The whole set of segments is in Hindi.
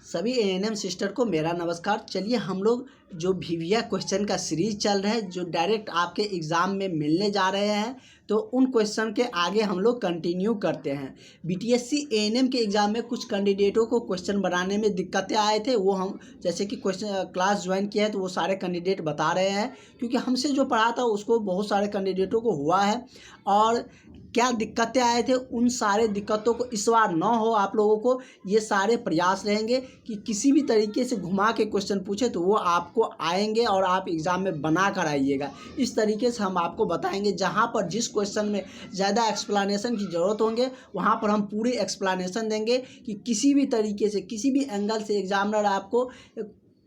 सभी एएनएम सिस्टर को मेरा नमस्कार। चलिए हम लोग जो वीवीआई क्वेश्चन का सीरीज चल रहा है जो डायरेक्ट आपके एग्ज़ाम में मिलने जा रहे हैं, तो उन क्वेश्चन के आगे हम लोग कंटिन्यू करते हैं। बीटीएससी एएनएम के एग्ज़ाम में कुछ कैंडिडेटों को क्वेश्चन बनाने में दिक्कतें आए थे, वो हम जैसे कि क्वेश्चन क्लास ज्वाइन किया है तो वो सारे कैंडिडेट बता रहे हैं, क्योंकि हमसे जो पढ़ा था उसको बहुत सारे कैंडिडेटों को हुआ है और क्या दिक्कतें आए थे उन सारे दिक्कतों को इस बार ना हो आप लोगों को ये सारे प्रयास रहेंगे कि किसी भी तरीके से घुमा के क्वेश्चन पूछे तो वो आपको आएंगे और आप एग्ज़ाम में बना कर आइएगा। इस तरीके से हम आपको बताएंगे, जहाँ पर जिस क्वेश्चन में ज़्यादा एक्सप्लेनेशन की ज़रूरत होंगे वहाँ पर हम पूरी एक्सप्लेनेशन देंगे कि किसी भी तरीके से किसी भी एंगल से एग्जामिनर आपको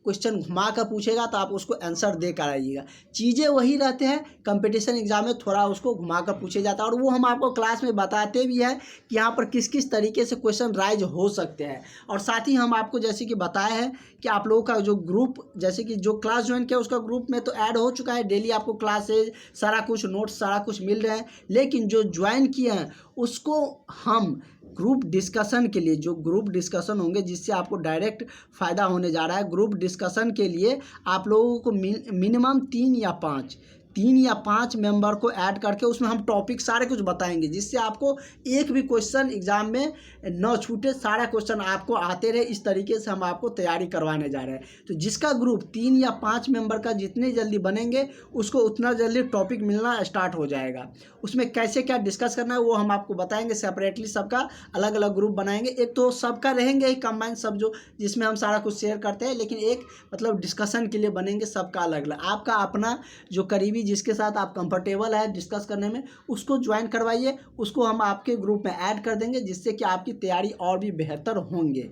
क्वेश्चन घुमा कर पूछेगा तो आप उसको आंसर दे कर आइएगा। चीज़ें वही रहते हैं, कंपटीशन एग्जाम में थोड़ा उसको घुमा कर पूछे जाता है और वो हम आपको क्लास में बताते भी हैं कि यहाँ पर किस किस तरीके से क्वेश्चन राइज हो सकते हैं। और साथ ही हम आपको जैसे कि बताया है कि आप लोगों का जो ग्रुप, जैसे कि जो क्लास ज्वाइन किया उसका ग्रुप में तो ऐड हो चुका है, डेली आपको क्लासेज सारा कुछ नोट्स सारा कुछ मिल रहा है। लेकिन जो ज्वाइन किए हैं उसको हम ग्रुप डिस्कशन के लिए, जो ग्रुप डिस्कशन होंगे जिससे आपको डायरेक्ट फ़ायदा होने जा रहा है, ग्रुप डिस्कशन के लिए आप लोगों को मिनिमम 3 या 5 मेंबर को ऐड करके उसमें हम टॉपिक सारे कुछ बताएंगे, जिससे आपको एक भी क्वेश्चन एग्ज़ाम में न छूटे, सारा क्वेश्चन आपको आते रहे। इस तरीके से हम आपको तैयारी करवाने जा रहे हैं। तो जिसका ग्रुप 3 या 5 मेंबर का जितने जल्दी बनेंगे उसको उतना जल्दी टॉपिक मिलना स्टार्ट हो जाएगा। उसमें कैसे क्या डिस्कस करना है वो हम आपको बताएंगे, सेपरेटली सबका अलग अलग ग्रुप बनाएंगे। एक तो सबका रहेंगे ही कंबाइन सब जो जिसमें हम सारा कुछ शेयर करते हैं, लेकिन एक मतलब डिस्कशन के लिए बनेंगे सबका अलग अलग। आपका अपना जो करीबी जिसके साथ आप कंफर्टेबल है डिस्कस करने में उसको ज्वाइन करवाइए, उसको हम आपके ग्रुप में ऐड कर देंगे, जिससे कि आपकी तैयारी और भी बेहतर होंगे।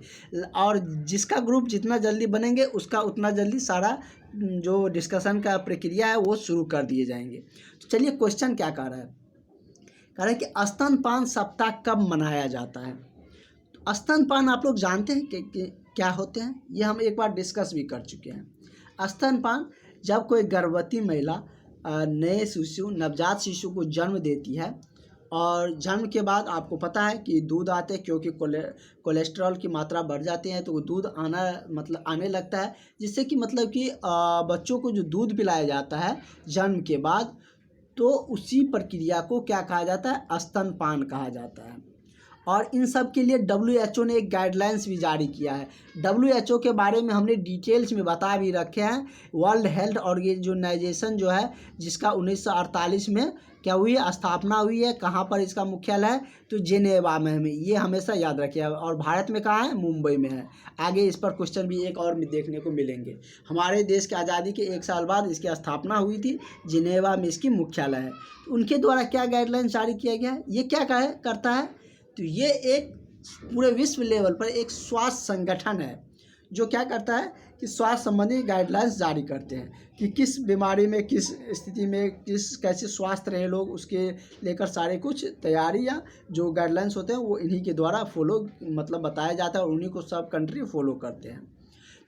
और जिसका ग्रुप जितना जल्दी बनेंगे उसका उतना जल्दी सारा जो डिस्कशन का प्रक्रिया है वो शुरू कर दिए जाएंगे। तो चलिए क्वेश्चन क्या कह रहा है, कह रहा है कि स्तनपान सप्ताह कब मनाया जाता है। तो स्तनपान आप लोग जानते हैं कि क्या होते हैं, ये हम एक बार डिस्कस भी कर चुके हैं। स्तनपान जब कोई गर्भवती महिला नए शिशु नवजात शिशु को जन्म देती है और जन्म के बाद आपको पता है कि दूध आते हैं, क्योंकि कोलेस्ट्रॉल की मात्रा बढ़ जाती है तो दूध आने लगता है, जिससे कि मतलब कि बच्चों को जो दूध पिलाया जाता है जन्म के बाद, तो उसी प्रक्रिया को क्या कहा जाता है, स्तनपान कहा जाता है। और इन सब के लिए WHO ने एक गाइडलाइंस भी जारी किया है। WHO के बारे में हमने डिटेल्स में बता भी रखे हैं। वर्ल्ड हेल्थ ऑर्गेनाइजेशन जो है, जिसका 1948 में क्या हुई है, स्थापना हुई है। कहाँ पर इसका मुख्यालय है, तो जेनेवा में हमें ये हमेशा याद रखिए। और भारत में कहाँ है, मुंबई में है। आगे इस पर क्वेश्चन भी एक और में देखने को मिलेंगे। हमारे देश की आज़ादी के 1 साल बाद इसकी स्थापना हुई थी, जेनेवा में इसकी मुख्यालय है। तो उनके द्वारा क्या गाइडलाइन जारी किया गया है, ये क्या करता है, तो ये एक पूरे विश्व लेवल पर एक स्वास्थ्य संगठन है जो क्या करता है कि स्वास्थ्य संबंधी गाइडलाइंस जारी करते हैं कि किस बीमारी में, किस स्थिति में, कैसे स्वास्थ्य रहे लोग, उसके लेकर सारे कुछ तैयारी या जो गाइडलाइंस होते हैं वो इन्हीं के द्वारा फॉलो बताया जाता है और उन्हीं को सब कंट्री फॉलो करते हैं।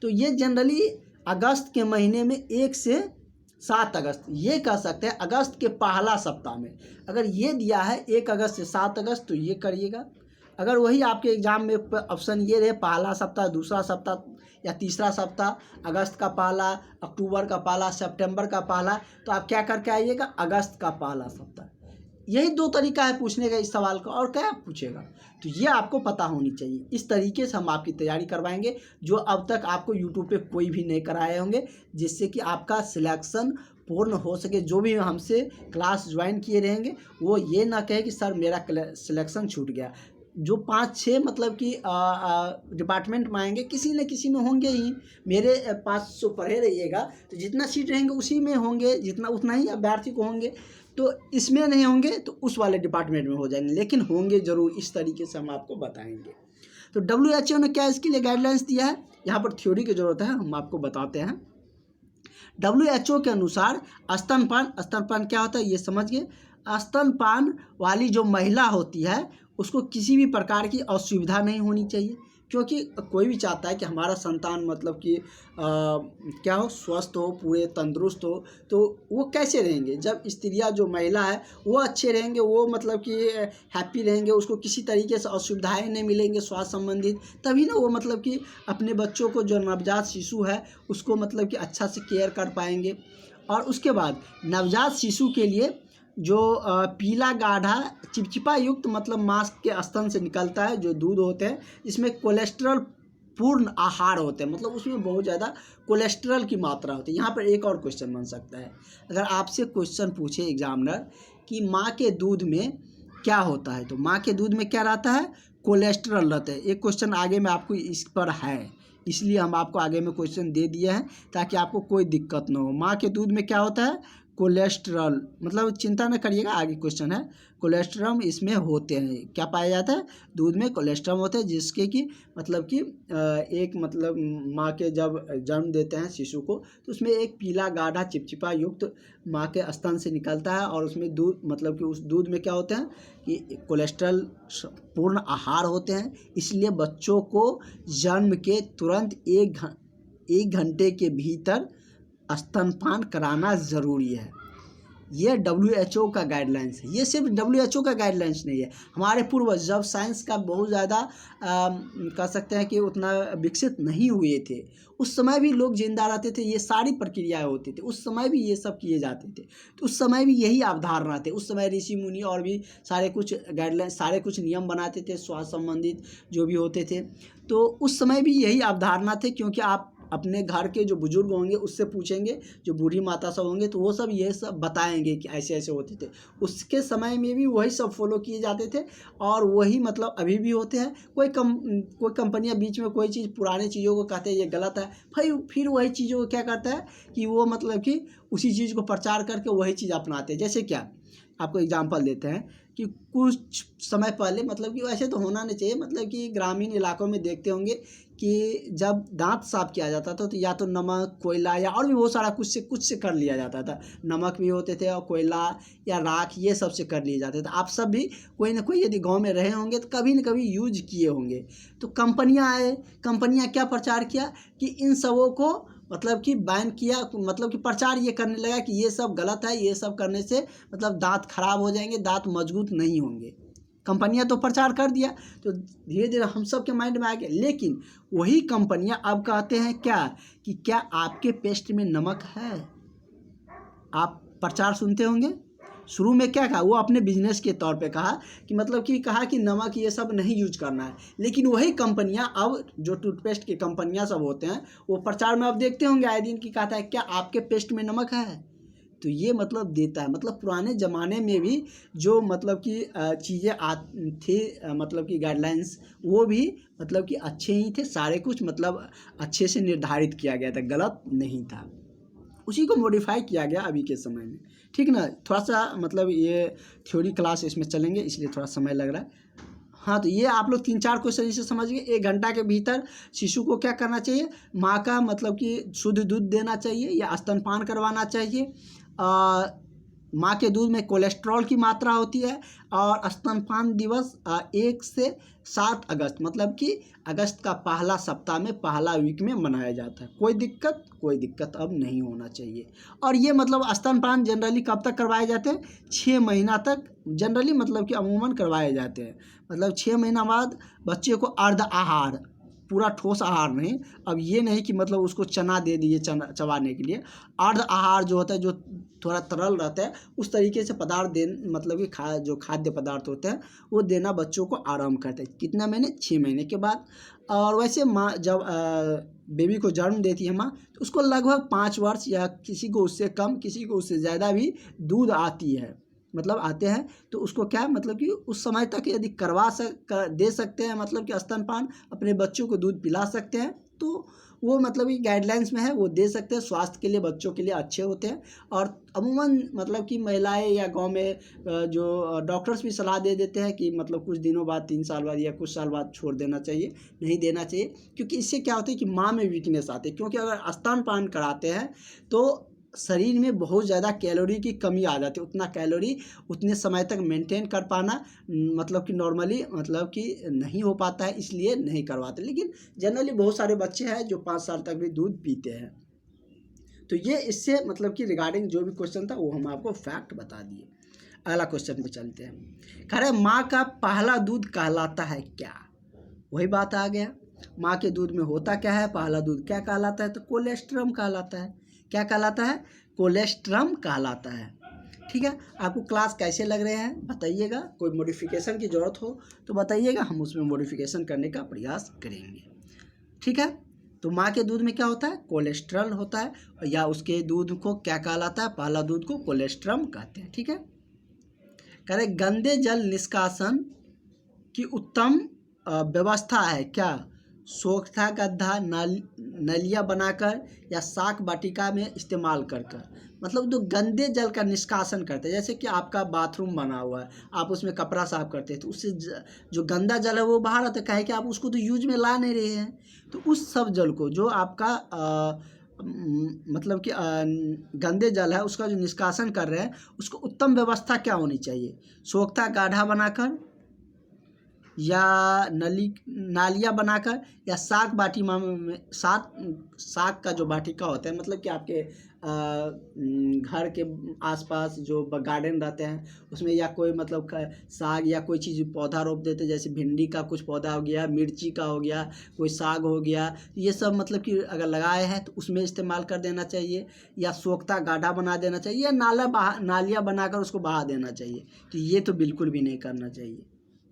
तो ये जनरली अगस्त के महीने में 1 से 7 अगस्त ये कह सकते हैं, अगस्त के पहला सप्ताह में। अगर ये दिया है 1 अगस्त से 7 अगस्त तो ये करिएगा। अगर वही आपके एग्जाम में ऑप्शन ये रहे पहला सप्ताह, दूसरा सप्ताह या तीसरा सप्ताह, अगस्त का पहला, अक्टूबर का पहला, सितंबर का पहला, तो आप क्या करके आइएगा, अगस्त का पहला सप्ताह। यही 2 तरीका है पूछने का इस सवाल का, और क्या पूछेगा, तो ये आपको पता होनी चाहिए। इस तरीके से हम आपकी तैयारी करवाएंगे जो अब तक आपको यूट्यूब पे कोई भी नहीं कराए होंगे, जिससे कि आपका सिलेक्शन पूर्ण हो सके। जो भी हमसे क्लास ज्वाइन किए रहेंगे वो ये ना कहे कि सर मेरा सिलेक्शन छूट गया। जो 5-6 कि डिपार्टमेंट में आएंगे, किसी न किसी में होंगे ही। मेरे 500 पढ़े रहिएगा तो जितना सीट रहेंगे उसी में होंगे, उतना ही अभ्यर्थी को होंगे। तो इसमें नहीं होंगे तो उस वाले डिपार्टमेंट में हो जाएंगे, लेकिन होंगे ज़रूर। इस तरीके से हम आपको बताएंगे। तो WHO ने क्या इसके लिए गाइडलाइंस दिया है, यहाँ पर थ्योरी की ज़रूरत है, हम आपको बताते हैं। WHO के अनुसार स्तनपान क्या होता है ये समझिए। स्तनपान वाली जो महिला होती है उसको किसी भी प्रकार की असुविधा नहीं होनी चाहिए, क्योंकि कोई भी चाहता है कि हमारा संतान मतलब कि क्या हो, स्वस्थ हो, पूरे तंदुरुस्त हो। तो वो कैसे रहेंगे जब स्त्रियां, जो महिला है वो अच्छे रहेंगे, वो मतलब कि हैप्पी रहेंगे, उसको किसी तरीके से असुविधाएं नहीं मिलेंगे स्वास्थ्य संबंधित, तभी ना वो मतलब कि अपने बच्चों को, जो नवजात शिशु है उसको मतलब कि अच्छा से केयर कर पाएंगे। और उसके बाद नवजात शिशु के लिए जो पीला गाढ़ा चिपचिपा युक्त मतलब मांस के स्तन से निकलता है जो दूध होते हैं, इसमें कोलेस्ट्रॉल पूर्ण आहार होते हैं, मतलब उसमें बहुत ज़्यादा कोलेस्ट्रॉल की मात्रा होती है। यहाँ पर एक और क्वेश्चन बन सकता है, अगर आपसे क्वेश्चन पूछे एग्जामिनर कि माँ के दूध में क्या होता है, तो माँ के दूध में क्या रहता है, कोलेस्ट्रॉल रहता है। एक क्वेश्चन आगे में आपको इस पर है, इसलिए हम आपको आगे में क्वेश्चन दे दिए हैं ताकि आपको कोई दिक्कत ना हो। माँ के दूध में क्या होता है, कोलेस्ट्रॉल, मतलब चिंता न करिएगा, आगे क्वेश्चन है। कोलेस्ट्रॉल इसमें होते हैं, क्या पाया जाता है, दूध में कोलेस्ट्रॉल होते हैं, जिसके कि मतलब कि एक मतलब माँ के जब जन्म देते हैं शिशु को, तो उसमें एक पीला गाढ़ा चिपचिपा युक्त माँ के स्तन से निकलता है, और उसमें दूध मतलब कि उस दूध में क्या होते हैं कि कोलेस्ट्रॉल पूर्ण आहार होते हैं। इसलिए बच्चों को जन्म के तुरंत एक घंटे के भीतर स्तनपान कराना ज़रूरी है। ये WHO का गाइडलाइंस है, ये सिर्फ WHO का गाइडलाइंस नहीं है। हमारे पूर्वज जब साइंस का बहुत ज़्यादा कह सकते हैं कि उतना विकसित नहीं हुए थे, उस समय भी लोग जिंदा रहते थे, ये सारी प्रक्रियाएं होती थी, उस समय भी ये सब किए जाते थे। तो उस समय भी यही अवधारणा थे, उस समय ऋषि मुनि और भी सारे कुछ गाइडलाइन, सारे कुछ नियम बनाते थे स्वास्थ्य संबंधित जो भी होते थे। तो उस समय भी यही अवधारणा थे, क्योंकि आप अपने घर के जो बुजुर्ग होंगे उससे पूछेंगे, जो बूढ़ी माता सब होंगे, तो वो सब ये सब बताएंगे कि ऐसे ऐसे होते थे। उसके समय में भी वही सब फॉलो किए जाते थे, और वही मतलब अभी भी होते हैं। कोई कंपनियां बीच में कोई चीज़, पुराने चीज़ों को कहते हैं ये गलत है, फिर वही चीज़ों को क्या करता है कि वो मतलब कि उसी चीज़ को प्रचार करके वही चीज़ अपनाते हैं। जैसे क्या, आपको एग्जाम्पल देते हैं कि कुछ समय पहले, मतलब कि वैसे तो होना नहीं चाहिए, मतलब कि ग्रामीण इलाकों में देखते होंगे कि जब दांत साफ किया जाता था तो या तो नमक, कोयला या और भी बहुत सारा कुछ से कर लिया जाता था। नमक भी होते थे और कोयला या राख, ये सब से कर लिए जाते थे। आप सब भी कोई ना कोई यदि गांव में रहे होंगे तो कभी न कभी यूज किए होंगे। तो कंपनियां आए, कंपनियां क्या प्रचार किया कि इन सबों को मतलब कि बैन किया, मतलब कि प्रचार ये करने लगा कि ये सब गलत है, ये सब करने से मतलब दांत खराब हो जाएंगे, दांत मजबूत नहीं होंगे। कंपनियां तो प्रचार कर दिया, तो धीरे धीरे हम सब के माइंड में आ गया। लेकिन वही कंपनियां अब कहते हैं क्या कि क्या आपके पेस्ट में नमक है। आप प्रचार सुनते होंगे, शुरू में क्या कहा, वो अपने बिजनेस के तौर पे कहा कि मतलब कि कहा कि नमक ये सब नहीं यूज करना है। लेकिन वही कंपनियां अब, जो टूथपेस्ट की कंपनियां सब होते हैं, वो प्रचार में अब देखते होंगे आए दिन की कहता है क्या आपके पेस्ट में नमक है। तो ये मतलब देता है, मतलब पुराने ज़माने में भी जो मतलब कि चीज़ें थी, मतलब कि गाइडलाइंस, वो भी मतलब कि अच्छे ही थे, सारे कुछ मतलब अच्छे से निर्धारित किया गया था, गलत नहीं था। उसी को मॉडिफाई किया गया अभी के समय में, ठीक ना। थोड़ा सा मतलब ये थ्योरी क्लास इसमें चलेंगे, इसलिए थोड़ा समय लग रहा है। हाँ, तो ये आप लोग 3-4 क्वेश्चन इसे समझ गए। 1 घंटा के भीतर शिशु को क्या करना चाहिए, माँ का मतलब कि शुद्ध दूध देना चाहिए या स्तनपान करवाना चाहिए। माँ के दूध में कोलेस्ट्रॉल की मात्रा होती है, और स्तनपान दिवस 1 से 7 अगस्त, मतलब कि अगस्त का पहला सप्ताह में, पहला वीक में मनाया जाता है। कोई दिक्कत अब नहीं होना चाहिए। और ये मतलब स्तनपान जनरली कब तक करवाए जाते हैं, 6 महीना तक जनरली मतलब कि अमूमन करवाए जाते हैं। मतलब 6 महीना बाद बच्चे को अर्ध आहार, पूरा ठोस आहार नहीं, अब ये नहीं कि मतलब उसको चना दे दिए चबाने के लिए, अर्ध आहार जो होता है, जो थोड़ा तरल रहता है, उस तरीके से पदार्थ दे, मतलब कि जो खाद्य पदार्थ होते हैं वो देना बच्चों को आराम करते हैं। कितना महीने, 6 महीने के बाद। और वैसे माँ जब बेबी को जन्म देती है माँ, तो उसको लगभग 5 वर्ष या किसी को उससे कम, किसी को उससे ज़्यादा भी दूध आती है, मतलब आते हैं। तो उसको क्या मतलब कि उस समय तक यदि दे सकते हैं, मतलब कि स्तनपान अपने बच्चों को दूध पिला सकते हैं, तो वो मतलब कि गाइडलाइंस में है, वो दे सकते हैं। स्वास्थ्य के लिए, बच्चों के लिए अच्छे होते हैं। और अमूमन मतलब कि महिलाएं या गांव में जो डॉक्टर्स भी सलाह दे देते हैं कि मतलब कुछ दिनों बाद, 3 साल बाद या कुछ साल बाद छोड़ देना चाहिए, नहीं देना चाहिए। क्योंकि इससे क्या होता है कि माँ में वीकनेस आती है। क्योंकि अगर स्तनपान कराते हैं तो शरीर में बहुत ज़्यादा कैलोरी की कमी आ जाती है, उतना कैलोरी उतने समय तक मेंटेन कर पाना मतलब कि नॉर्मली मतलब कि नहीं हो पाता है, इसलिए नहीं करवाते। लेकिन जनरली बहुत सारे बच्चे हैं जो 5 साल तक भी दूध पीते हैं। तो ये इससे मतलब कि रिगार्डिंग जो भी क्वेश्चन था वो हम आपको फैक्ट बता दिए। अगला क्वेश्चन पे चलते हैं। कह रहे माँ का पहला दूध कहलाता है क्या? वही बात आ गया, माँ के दूध में होता क्या है, पहला दूध क्या कहलाता है? तो कोलेस्ट्रम कहलाता है। क्या कहलाता है? कोलेस्ट्रम कहलाता है। ठीक है, आपको क्लास कैसे लग रहे हैं बताइएगा, कोई मॉडिफिकेशन की ज़रूरत हो तो बताइएगा, हम उसमें मॉडिफिकेशन करने का प्रयास करेंगे। ठीक है, तो माँ के दूध में क्या होता है? कोलेस्ट्रॉल होता है, या उसके दूध को क्या कहलाता है? पहला दूध को कोलेस्ट्रम कहते हैं। ठीक है, कह रहे गंदे जल निष्कासन की उत्तम व्यवस्था है क्या? सोखता गड्ढा नलियाँ बनाकर या शाक वाटिका में इस्तेमाल कर कर। मतलब जो गंदे जल का निष्कासन करते हैं, जैसे कि आपका बाथरूम बना हुआ है, आप उसमें कपड़ा साफ करते हैं तो उससे जो गंदा जल है वो बाहर आता है, काहे कि आप उसको तो यूज में ला नहीं रहे हैं। तो उस सब जल को जो आपका मतलब कि गंदे जल है उसका जो निष्कासन कर रहे हैं, उसको उत्तम व्यवस्था क्या होनी चाहिए? सोखता गाढ़ा बनाकर या नालियाँ बनाकर या शाक बाटी में शाक का जो वाटिका होता है, मतलब कि आपके घर के आसपास जो गार्डन रहते हैं उसमें, या कोई मतलब साग या कोई चीज़ पौधा रोप देते हैं, जैसे भिंडी का कुछ पौधा हो गया, मिर्ची का हो गया, कोई साग हो गया, ये सब मतलब कि अगर लगाए हैं तो उसमें इस्तेमाल कर देना चाहिए, या सोखता गाढ़ा बना देना चाहिए, या नालियाँ बनाकर उसको बहा देना चाहिए। तो ये तो बिल्कुल भी नहीं करना चाहिए,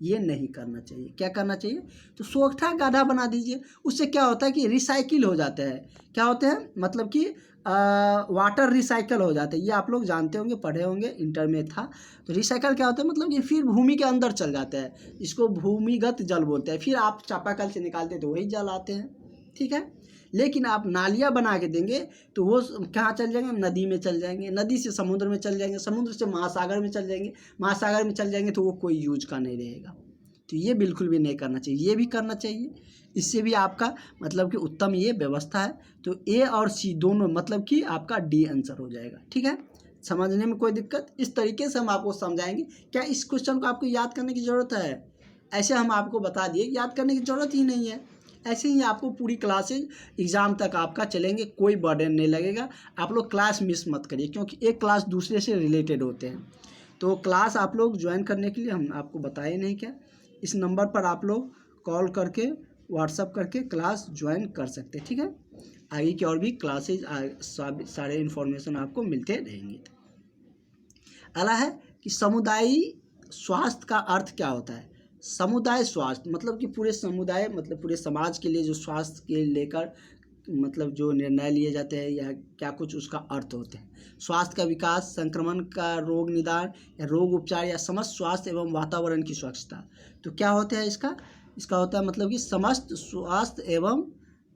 ये नहीं करना चाहिए। क्या करना चाहिए? तो सोखता गाढ़ा बना दीजिए, उससे क्या होता है कि रिसाइकिल हो जाता है। क्या होते हैं? मतलब कि वाटर रिसाइकल हो जाते हैं, ये आप लोग जानते होंगे, पढ़े होंगे, इंटर में था। तो रिसाइकल क्या होता है? मतलब कि फिर भूमि के अंदर चल जाता है, इसको भूमिगत जल बोलते हैं। फिर आप चापाकल से निकालते तो वही जल आते हैं। ठीक है, लेकिन आप नालियाँ बना के देंगे तो वो कहाँ चल जाएंगे? नदी में चल जाएंगे, नदी से समुद्र में चल जाएंगे, समुद्र से महासागर में चल जाएंगे, महासागर में चल जाएंगे तो वो कोई यूज का नहीं रहेगा। तो ये बिल्कुल भी नहीं करना चाहिए, ये भी करना चाहिए, इससे भी आपका मतलब कि उत्तम ये व्यवस्था है। तो ए और सी दोनों मतलब कि आपका डी आंसर हो जाएगा। ठीक है, समझने में कोई दिक्कत? इस तरीके से हम आपको समझाएंगे। क्या इस क्वेश्चन को आपको याद करने की ज़रूरत है? ऐसे हम आपको बता दिए, याद करने की ज़रूरत ही नहीं है। ऐसे ही आपको पूरी क्लासेज एग्ज़ाम तक आपका चलेंगे, कोई बर्डन नहीं लगेगा। आप लोग क्लास मिस मत करिए, क्योंकि एक क्लास दूसरे से रिलेटेड होते हैं। तो क्लास आप लोग ज्वाइन करने के लिए हम आपको बताए नहीं क्या, इस नंबर पर आप लोग कॉल करके व्हाट्सअप करके क्लास ज्वाइन कर सकते हैं। ठीक है, आगे की और भी क्लासेज सारे इन्फॉर्मेशन आपको मिलते रहेंगे। अगला है कि समुदायी स्वास्थ्य का अर्थ क्या होता है? समुदाय स्वास्थ्य मतलब कि पूरे समुदाय मतलब पूरे समाज के लिए जो स्वास्थ्य के लेकर मतलब जो निर्णय लिए जाते हैं या क्या कुछ उसका अर्थ होते हैं। स्वास्थ्य का विकास, संक्रमण का रोग निदान या रोग उपचार या समस्त स्वास्थ्य एवं वातावरण की स्वच्छता। तो क्या होता है इसका होता है मतलब कि समस्त स्वास्थ्य एवं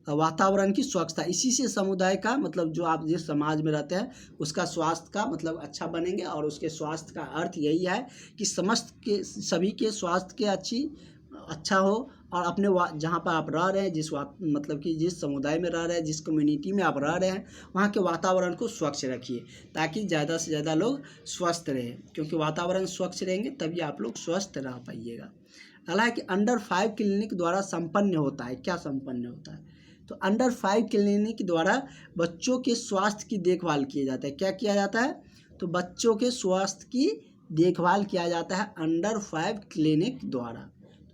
वातावरण की स्वच्छता। इसी से समुदाय का मतलब जो आप जिस समाज में रहते हैं उसका स्वास्थ्य का मतलब अच्छा बनेंगे, और उसके स्वास्थ्य का अर्थ यही है कि समस्त के सभी के स्वास्थ्य के अच्छा हो, और अपने जहाँ पर आप रह रहे हैं, मतलब कि जिस समुदाय में रह रहे हैं, जिस कम्युनिटी में आप रह रहे हैं, वहाँ के वातावरण को स्वच्छ रखिए ताकि ज़्यादा से ज़्यादा लोग स्वस्थ रहें, क्योंकि वातावरण स्वच्छ रहेंगे तभी आप लोग स्वस्थ रह पाइएगा। हालांकि अंडर 5 क्लिनिक द्वारा संपन्न होता है। क्या संपन्न होता है? तो अंडर 5 क्लिनिक द्वारा बच्चों के स्वास्थ्य की देखभाल किया जाता है। क्या किया जाता है? तो बच्चों के स्वास्थ्य की देखभाल किया जाता है अंडर 5 क्लिनिक द्वारा।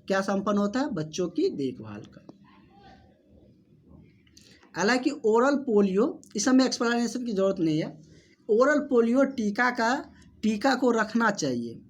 क्या संपन्न होता है? बच्चों की देखभाल का। हालांकि ओरल पोलियो, इस समय एक्सप्लेनेशन की जरूरत नहीं है। ओरल पोलियो टीका को रखना चाहिए।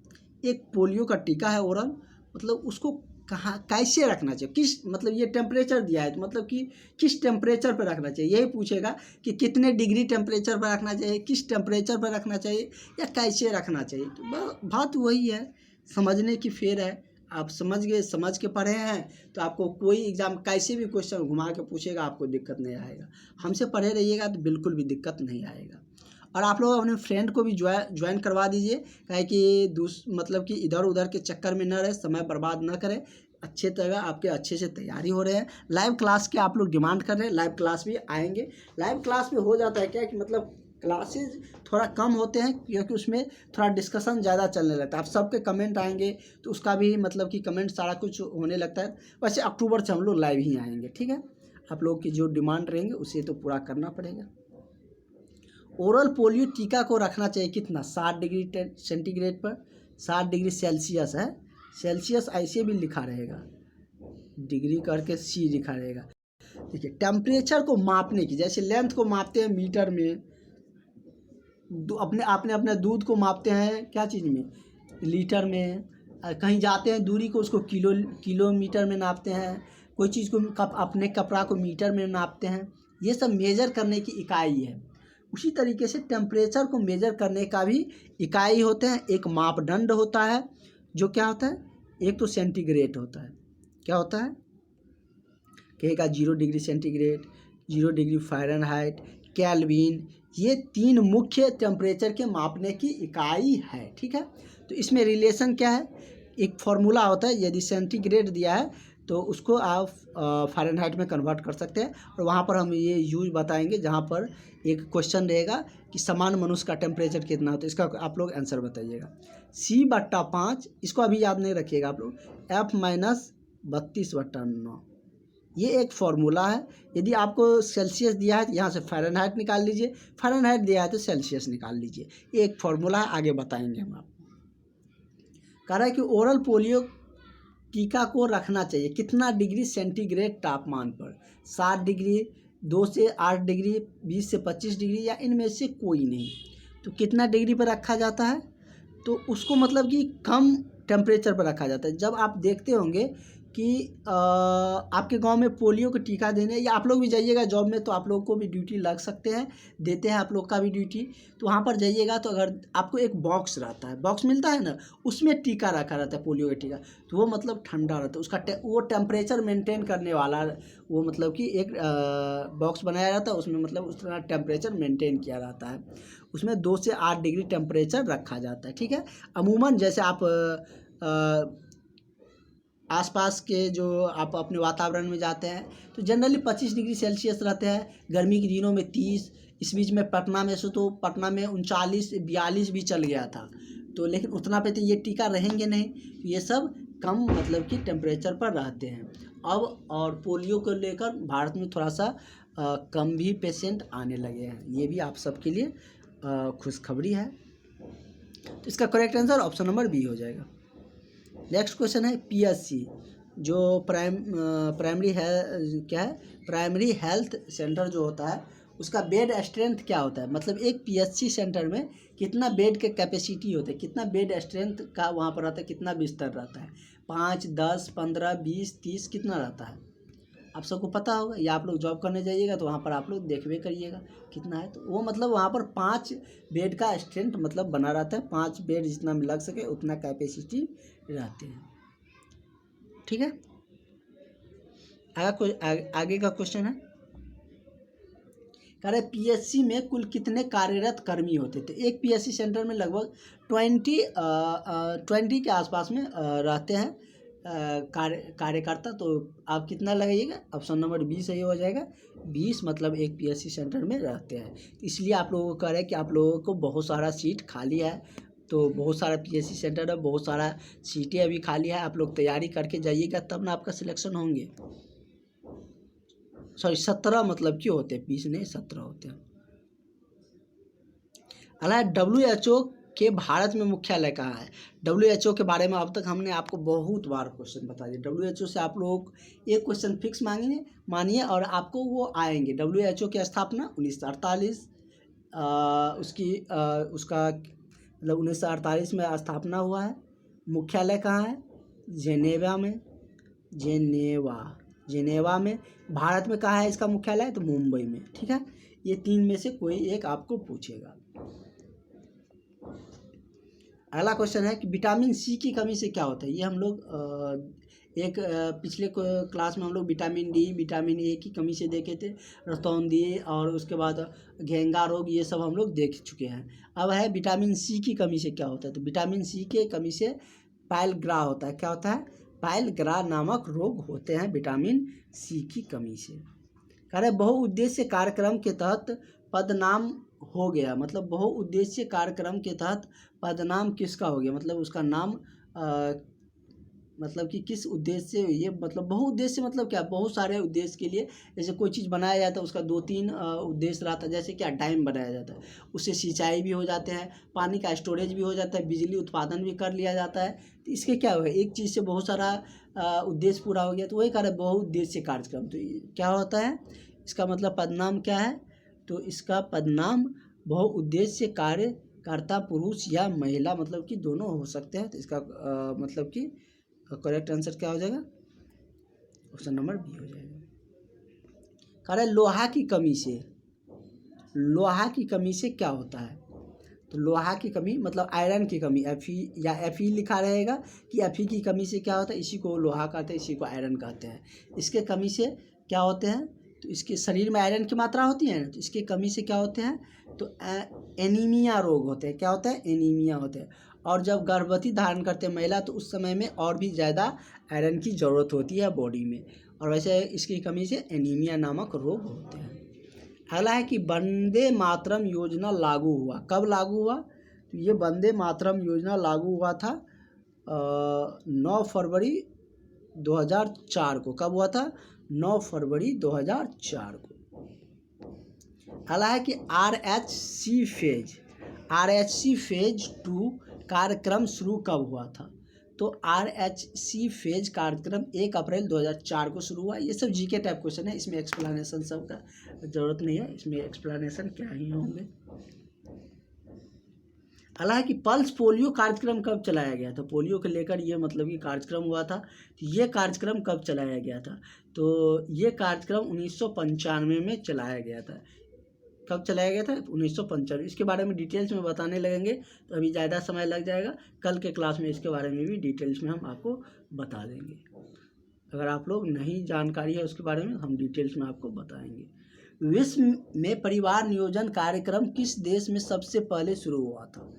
एक पोलियो का टीका है ओरल, मतलब उसको कहाँ कैसे रखना चाहिए, किस मतलब ये टेम्परेचर दिया है तो मतलब कि किस टेम्परेचर पर रखना चाहिए, यही पूछेगा कि कितने डिग्री टेम्परेचर पर रखना चाहिए, किस टेम्परेचर पर रखना चाहिए, या कैसे रखना चाहिए। तो बात वही है, समझने की फेर है। आप समझ गए, समझ के पढ़े हैं तो आपको कोई एग्ज़ाम कैसे भी क्वेश्चन घुमा के पूछेगा आपको दिक्कत नहीं आएगा। हमसे पढ़े रहिएगा तो बिल्कुल भी दिक्कत नहीं आएगा। और आप लोग अपने फ्रेंड को भी ज्वाइन करवा दीजिए, काहे कि मतलब कि इधर उधर के चक्कर में न रहे, समय बर्बाद न करें। अच्छे तरह आपके अच्छे से तैयारी हो रहे हैं। लाइव क्लास के आप लोग डिमांड कर रहे हैं, लाइव क्लास भी आएंगे। लाइव क्लास में हो जाता है क्या कि मतलब क्लासेज थोड़ा कम होते हैं क्योंकि उसमें थोड़ा डिस्कशन ज़्यादा चलने लगता है। आप सबके कमेंट आएंगे तो उसका भी मतलब कि कमेंट सारा कुछ होने लगता है। वैसे अक्टूबर से हम लोग लाइव ही आएंगे, ठीक है। आप लोग की जो डिमांड रहेंगे उसे तो पूरा करना पड़ेगा। ओरल पोलियो टीका को रखना चाहिए कितना, 60 डिग्री सेंटीग्रेड पर, 60 डिग्री सेल्सियस है, सेल्सियस ऐसे भी लिखा रहेगा, डिग्री करके सी लिखा रहेगा। देखिए टेम्परेचर को मापने की, जैसे लेंथ को मापते हैं मीटर में, अपने आपने अपने दूध को मापते हैं क्या चीज़ में, लीटर में, कहीं जाते हैं दूरी को उसको किलोमीटर में नापते हैं, कोई चीज़ को अपने कपड़ा को मीटर में नापते हैं। ये सब मेजर करने की इकाई है। उसी तरीके से टेम्परेचर को मेजर करने का भी इकाई होते हैं, एक मापदंड होता है जो क्या होता है, एक तो सेंटीग्रेड होता है, क्या होता है कहेगा 0 degree centigrade, 0 degree Fahrenheit, kelvin, ये 3 मुख्य टेम्परेचर के मापने की इकाई है, ठीक है। तो इसमें रिलेशन क्या है, एक फॉर्मूला होता है, यदि सेंटीग्रेड दिया है तो उसको आप फ़ारेनहाइट में कन्वर्ट कर सकते हैं, और वहाँ पर हम ये यूज बताएंगे जहाँ पर एक क्वेश्चन रहेगा कि समान मनुष्य का टेम्परेचर कितना होता है, इसका आप लोग आंसर बताइएगा। C/5, इसको अभी याद नहीं रखिएगा आप लोग, F-32/9, ये एक फार्मूला है। यदि आपको सेल्सियस दिया है तो यहाँ से फ़ारेनहाइट निकाल लीजिए, फ़ारेनहाइट दिया है तो सेल्सियस निकाल लीजिए, ये एक फार्मूला है, आगे बताएंगे हम आपको। कह रहा है कि ओरल पोलियो टीका को रखना चाहिए कितना डिग्री सेंटीग्रेड तापमान पर, 7 डिग्री, 2 से 8 डिग्री, 20 से 25 डिग्री, या इनमें से कोई नहीं। तो कितना डिग्री पर रखा जाता है, तो उसको मतलब कि कम टेम्परेचर पर रखा जाता है। जब आप देखते होंगे कि आपके गांव में पोलियो का टीका देने, या आप लोग भी जाइएगा जॉब में तो आप लोगों को भी ड्यूटी लग सकते हैं, देते हैं आप लोग का भी ड्यूटी, तो वहाँ पर जाइएगा तो अगर आपको एक बॉक्स रहता है, बॉक्स मिलता है ना, उसमें टीका रखा रहता है पोलियो का टीका, तो वो मतलब ठंडा रहता है, उसका वो टेम्परेचर मेंटेन करने वाला, वो मतलब कि एक बॉक्स बनाया रहता है, उसमें मतलब उस तरह टेम्परेचर मेंटेन किया रहता है, उसमें 2 से 8 डिग्री टेम्परेचर रखा जाता है, ठीक है। अमूमन जैसे आप आसपास के जो आप अपने वातावरण में जाते हैं तो जनरली 25 डिग्री सेल्सियस रहते हैं, गर्मी के दिनों में 30, इस बीच में पटना में से तो पटना में 39-42 भी चल गया था, तो लेकिन उतना पे तो ये टीका रहेंगे नहीं, ये सब कम मतलब कि टेम्परेचर पर रहते हैं अब। और पोलियो को लेकर भारत में थोड़ा सा कम भी पेशेंट आने लगे हैं, ये भी आप सबके लिए खुशखबरी है। तो इसका correct answer option number B हो जाएगा। नेक्स्ट क्वेश्चन है PSC, जो प्राइमरी है, क्या है, प्राइमरी हेल्थ सेंटर जो होता है उसका बेड स्ट्रेंथ क्या होता है, मतलब एक PSC सेंटर में कितना बेड के कैपेसिटी होता है, कितना बेड स्ट्रेंथ का वहाँ पर रहता है, कितना बिस्तर रहता है, 5, 10, 15, 20, 30 कितना रहता है, आप सबको पता होगा, या आप लोग जॉब करने जाइएगा तो वहाँ पर आप लोग देखबे करिएगा कितना है, तो वो मतलब वहाँ पर 5 बेड का स्ट्रेंथ मतलब बना रहता है, 5 बेड जितना में लग सके उतना कैपेसिटी रहते हैं, ठीक है। आगे का क्वेश्चन है, कह रहे PSC में कुल कितने कार्यरत कर्मी होते थे, एक PSC सेंटर में लगभग 20 के आसपास में रहते हैं कार्यकर्ता, तो आप कितना लगाइएगा, ऑप्शन नंबर बी सही हो जाएगा, 20 मतलब एक PSC सेंटर में रहते हैं, इसलिए आप लोगों को कह रहे हैं कि आप लोगों को बहुत सारा सीट खाली है, तो बहुत सारा PSC सेंटर है, बहुत सारा सीटें अभी खाली है, आप लोग तैयारी करके जाइएगा तब ना आपका सिलेक्शन होंगे। सॉरी 17 मतलब क्यों होते हैं, 20 नहीं 17 होते हैं। अलावा WHO के भारत में मुख्यालय कहाँ है, WHO के बारे में अब तक हमने आपको बहुत बार क्वेश्चन बता दिया, WHO से आप लोग एक क्वेश्चन फिक्स मानिए और आपको वो आएंगे। WHO की स्थापना 1948, उसका मतलब 1948 में स्थापना हुआ है, मुख्यालय कहाँ है, जेनेवा में। भारत में कहाँ है इसका मुख्यालय, तो मुंबई में, ठीक है। ये 3 में से कोई एक आपको पूछेगा। अगला क्वेश्चन है कि विटामिन C की कमी से क्या होता है, ये हम लोग पिछले क्लास में हम लोग विटामिन D, विटामिन A की कमी से देखे थे, रतौंधी और उसके बाद घेंगा रोग, ये सब हम लोग देख चुके हैं। अब है विटामिन C की कमी से क्या होता है, तो विटामिन C के कमी से पाइल ग्रा होता है, क्या होता है, पाइल ग्रा नामक रोग होते हैं विटामिन C की कमी से। कह रहे बहुउद्देश्य कार्यक्रम के तहत पदनाम हो गया, मतलब बहुउद्देशीय कार्यक्रम के तहत पदनाम किसका हो गया, मतलब उसका नाम मतलब कि किस उद्देश्य से ये, मतलब बहुउद्देश्य मतलब क्या, बहुत सारे उद्देश्य के लिए, जैसे कोई चीज़ बनाया जाता है उसका 2-3 उद्देश्य रहता है। जैसे क्या, डैम बनाया जाता है, उससे सिंचाई भी हो जाते हैं, पानी का स्टोरेज भी हो जाता है, बिजली उत्पादन भी कर लिया जाता है। तो इसके क्या हुआ, एक चीज़ से बहुत सारा उद्देश्य पूरा हो गया, तो वही कार्य बहुउद्देशीय कार्यक्रम। तो क्या होता है इसका, मतलब पदनाम क्या है, तो इसका पदनाम बहुउद्देशीय कार्यकर्ता पुरुष या महिला, मतलब कि दोनों हो सकते हैं। तो इसका मतलब कि करेक्ट आंसर क्या हो जाएगा, ऑप्शन नंबर बी हो जाएगा। कह रहा है लोहा की कमी से, लोहा की कमी से क्या होता है, तो लोहा की कमी मतलब आयरन की कमी, एफी या एफी लिखा रहेगा कि एफी की कमी से क्या होता है, इसी को लोहा कहते हैं, इसी को आयरन कहते हैं। इसके कमी से क्या होते हैं, तो इसके शरीर में आयरन की मात्रा होती है ना, तो इसके कमी से क्या होते हैं, तो एनीमिया रोग होते हैं। क्या होता है, एनीमिया होते हैं। और जब गर्भवती धारण करते हैं महिला, तो उस समय में और भी ज़्यादा आयरन की ज़रूरत होती है बॉडी में, और वैसे इसकी कमी से एनीमिया नामक रोग होते हैं। अगला है कि वंदे मातरम योजना लागू हुआ, कब लागू हुआ, तो ये वंदे मातरम योजना लागू हुआ था 9 फरवरी 2004 को। कब हुआ था, 9 फरवरी 2004 को। अगला है कि RHC फेज 2 कार्यक्रम शुरू कब हुआ था, तो RHC फेज कार्यक्रम 1 अप्रैल 2004 को शुरू हुआ। ये सब जीके टाइप क्वेश्चन है, इसमें एक्सप्लेनेशन सब का ज़रूरत नहीं है, इसमें एक्सप्लेनेशन क्या ही होंगे। अगला है कि पल्स पोलियो कार्यक्रम कब चलाया गया था, पोलियो को लेकर ये मतलब कि कार्यक्रम हुआ था, तो ये कार्यक्रम कब चलाया गया था, तो ये कार्यक्रम 1995 में चलाया गया था। कब चलाया गया था, 1995। इसके बारे में डिटेल्स में बताने लगेंगे तो अभी ज़्यादा समय लग जाएगा, कल के क्लास में इसके बारे में भी डिटेल्स में हम आपको बता देंगे। अगर आप लोग नहीं जानकारी है उसके बारे में, हम डिटेल्स में आपको बताएंगे। विश्व में परिवार नियोजन कार्यक्रम किस देश में सबसे पहले शुरू हुआ था,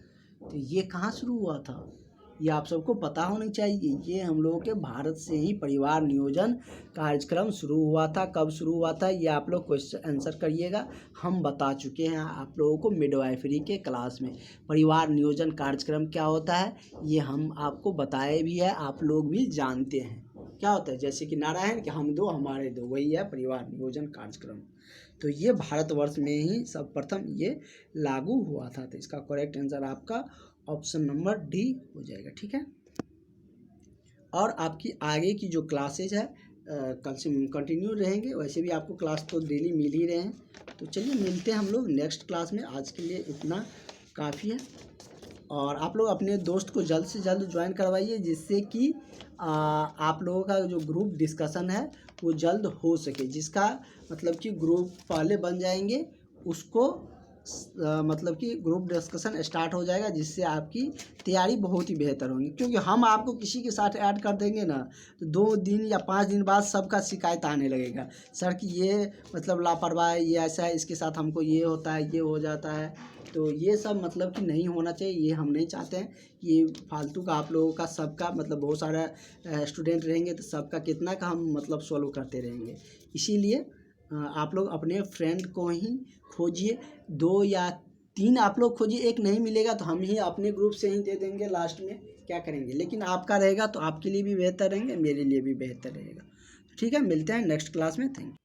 तो ये कहाँ शुरू हुआ था, ये आप सबको पता होनी चाहिए। ये हम लोगों के भारत से ही परिवार नियोजन कार्यक्रम शुरू हुआ था। कब शुरू हुआ था, ये आप लोग क्वेश्चन आंसर करिएगा, हम बता चुके हैं आप लोगों को मिडवाइफरी के क्लास में। परिवार नियोजन कार्यक्रम क्या होता है ये हम आपको बताए भी है, आप लोग भी जानते हैं क्या होता है। जैसे कि नारायण कि हम दो हमारे दो, वही है परिवार नियोजन कार्यक्रम। तो ये भारतवर्ष में ही सर्वप्रथम ये लागू हुआ था। तो इसका करेक्ट आंसर आपका ऑप्शन नंबर डी हो जाएगा, ठीक है। और आपकी आगे की जो क्लासेज है कल से कंटिन्यू रहेंगे, वैसे भी आपको क्लास तो डेली मिल ही रहे हैं। तो चलिए मिलते हैं हम लोग नेक्स्ट क्लास में, आज के लिए इतना काफ़ी है। और आप लोग अपने दोस्त को जल्द से जल्द ज्वाइन करवाइए, जिससे कि आप लोगों का जो ग्रुप डिस्कशन है वो जल्द हो सके। जिसका मतलब कि ग्रुप पहले बन जाएंगे उसको मतलब कि ग्रुप डिस्कशन स्टार्ट हो जाएगा, जिससे आपकी तैयारी बहुत ही बेहतर होगी। क्योंकि हम आपको किसी के साथ ऐड कर देंगे ना, तो 2 दिन या 5 दिन बाद सबका शिकायत आने लगेगा, सर कि ये मतलब लापरवाह है, ये ऐसा है, इसके साथ हमको ये होता है, ये हो जाता है। तो ये सब मतलब कि नहीं होना चाहिए, ये हम नहीं चाहते हैं। ये फालतू का आप लोगों का सबका मतलब बहुत सारा स्टूडेंट रहेंगे, तो सबका कितना का हम मतलब सॉल्व करते रहेंगे। इसीलिए आप लोग अपने फ्रेंड को ही खोजिए, 2 या 3 आप लोग खोजिए, एक नहीं मिलेगा तो हम ही अपने ग्रुप से ही दे देंगे लास्ट में, क्या करेंगे। लेकिन आपका रहेगा तो आपके लिए भी बेहतर रहेंगे, मेरे लिए भी बेहतर रहेगा। ठीक है, मिलते हैं नेक्स्ट क्लास में, थैंक यू।